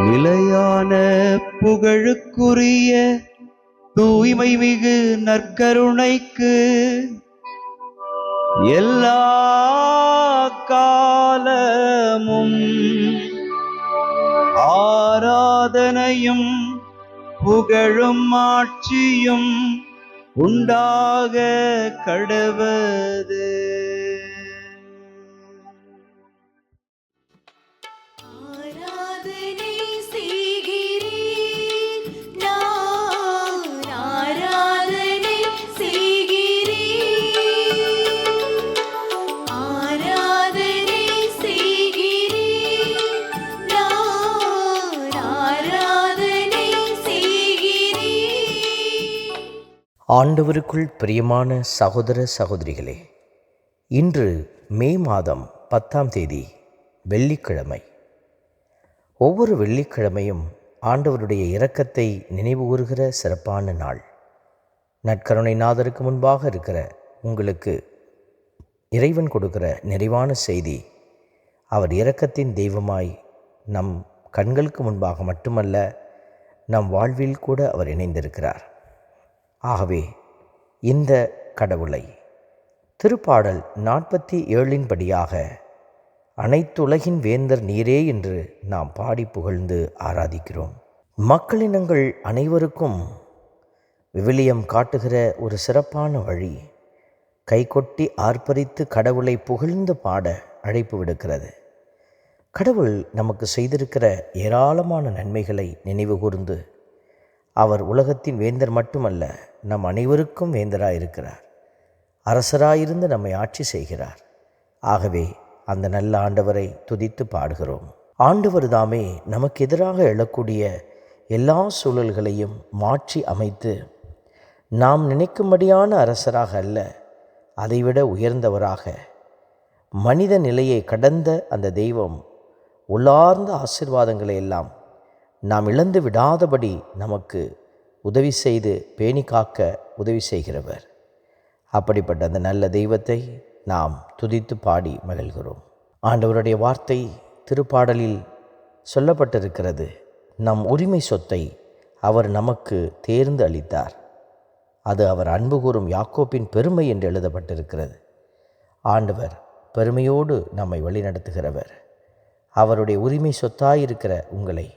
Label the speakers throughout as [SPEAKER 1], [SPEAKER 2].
[SPEAKER 1] நிலையான புகழுக்குரிய தூய்மை மிகு நற்கருணைக்கு எல்லா காலமும் ஆராதனையும் புகழும் ஆட்சியும் உண்டாக கடவது.
[SPEAKER 2] ஆண்டவருக்குள் பிரியமான சகோதர சகோதரிகளே, இன்று மே மாதம் 10ஆம் தேதி வெள்ளிக்கிழமை. ஒவ்வொரு வெள்ளிக்கிழமையும் ஆண்டவருடைய இரக்கத்தை நினைவுகூறுகிற சிறப்பான நாள். நற்கருணை நாதருக்கு முன்பாக இருக்கிற உங்களுக்கு இறைவன் கொடுக்கிற நிறைவான செய்தி, அவர் இரக்கத்தின் தெய்வமாய் நம் கண்களுக்கு முன்பாக மட்டுமல்ல, நம் வாழ்வில் கூட அவர் இணைந்திருக்கிறார். ஆகவே இந்த கடவுளை திருப்பாடல் 47 படியாக அனைத்துலகின் வேந்தர் நீரே என்று நாம் பாடி புகழ்ந்து ஆராதிக்கிறோம். மக்களினங்கள் அனைவருக்கும் விவிலியம் காட்டுகிற ஒரு சிறப்பான வழி, கைகொட்டி ஆர்ப்பரித்து கடவுளை புகழ்ந்து பாட அழைப்பு விடுக்கிறது. கடவுள் நமக்கு செய்திருக்கிற ஏராளமான நன்மைகளை நினைவு கூர்ந்து, அவர் உலகத்தின் வேந்தர் மட்டுமல்ல, நம் அனைவருக்கும் வேந்தராயிருக்கிறார். அரசராயிருந்து நம்மை ஆட்சி செய்கிறார். ஆகவே அந்த நல்ல ஆண்டவரை துதித்து பாடுகிறோம். ஆண்டவர் தாமே நமக்கு எதிராக எழக்கூடிய எல்லா சூழல்களையும் மாற்றி அமைத்து, நாம் நினைக்கும்படியான அரசராக அல்ல, அதைவிட உயர்ந்தவராக, மனித நிலையை கடந்த அந்த தெய்வம் உள்ளார்ந்த ஆசீர்வாதங்களை எல்லாம் நாம் இழந்து விடாதபடி நமக்கு உதவி செய்து பேணி காக்க உதவி செய்கிறவர். அப்படிப்பட்ட அந்த நல்ல தெய்வத்தை நாம் துதித்து பாடி மகிழ்கிறோம். ஆண்டவருடைய வார்த்தை திருப்பாடலில் சொல்லப்பட்டிருக்கிறது. நம் உரிமை சொத்தை அவர் நமக்கு தேர்ந்து அளித்தார். அது அவர் அன்பு கூறும் யாக்கோப்பின் பெருமை என்று எழுதப்பட்டிருக்கிறது. ஆண்டவர் பெருமையோடு நம்மை வழிநடத்துகிறவர். அவருடைய உரிமை சொத்தாயிருக்கிற உங்களை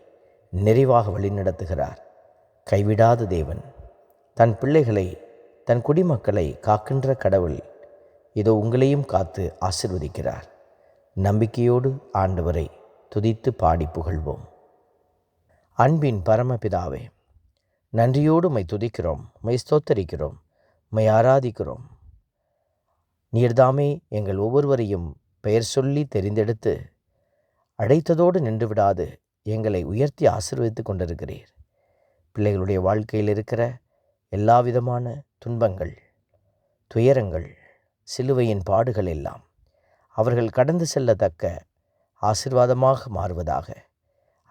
[SPEAKER 2] நிறைவாக வழிநடத்துகிறார். கைவிடாத தேவன், தன் பிள்ளைகளை, தன் குடிமக்களை காக்கின்ற கடவுள் இதோ உங்களையும் காத்து ஆசீர்வதிக்கிறார். நம்பிக்கையோடு ஆண்டவரை துதித்து பாடி புகழ்வோம். அன்பின் பரமபிதாவே, நன்றியோடு மை துதிக்கிறோம், மை ஸ்தோத்தரிக்கிறோம், மை ஆராதிக்கிறோம். நீர்தாமே எங்கள் ஒவ்வொருவரையும் பெயர் சொல்லி தெரிந்தெடுத்து அழைத்ததோடு நின்று விடாது எங்களை உயர்த்தி ஆசீர்வதித்து கொண்டிருக்கிறீர். பிள்ளைகளுடைய வாழ்க்கையில் இருக்கிற எல்லா விதமான துன்பங்கள், துயரங்கள், சிலுவையின் பாடுகள் எல்லாம் அவர்கள் கடந்து செல்லத்தக்க ஆசீர்வாதமாக மாறுவதாக.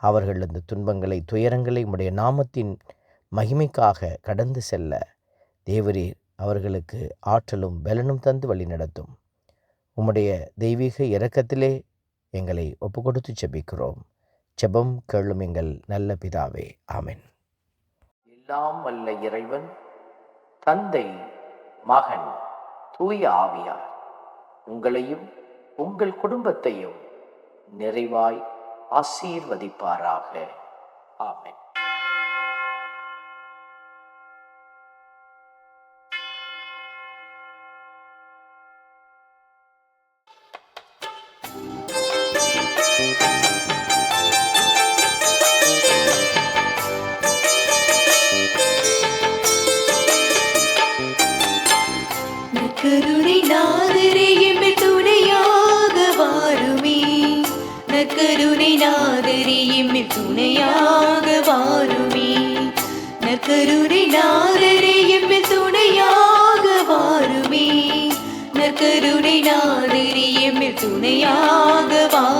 [SPEAKER 2] அவர்கள் அந்த துன்பங்களை, துயரங்களை உம்முடைய நாமத்தின் மகிமைக்காக கடந்து செல்ல தேவரீர் அவர்களுக்கு ஆற்றலும் பலனும் தந்து வழி நடத்தும். உம்முடைய தெய்வீக இரக்கத்திலே எங்களை ஒப்பு கொடுத்து ஜெபிக்கிறோம். ஜெபம் கேளும் எங்கள் நல்ல பிதாவே, ஆமென். எல்லாம் வல்ல இறைவன், தந்தை, மகன், தூய ஆவியார் உங்களையும் உங்கள் குடும்பத்தையும் நிறைவாய் ஆசீர்வதிப்பாராக. ஆமென்.
[SPEAKER 3] கருணை நாதரே எம்மை துணையாக வாருமே, நற்கருணை நாதரே எம்மை துணையாக வாருமே, நற்கருணை நாதரே எம்மை துணையாக வாருமே, நற்கருணை நாதரே எம்மை துணையாக வாருமே.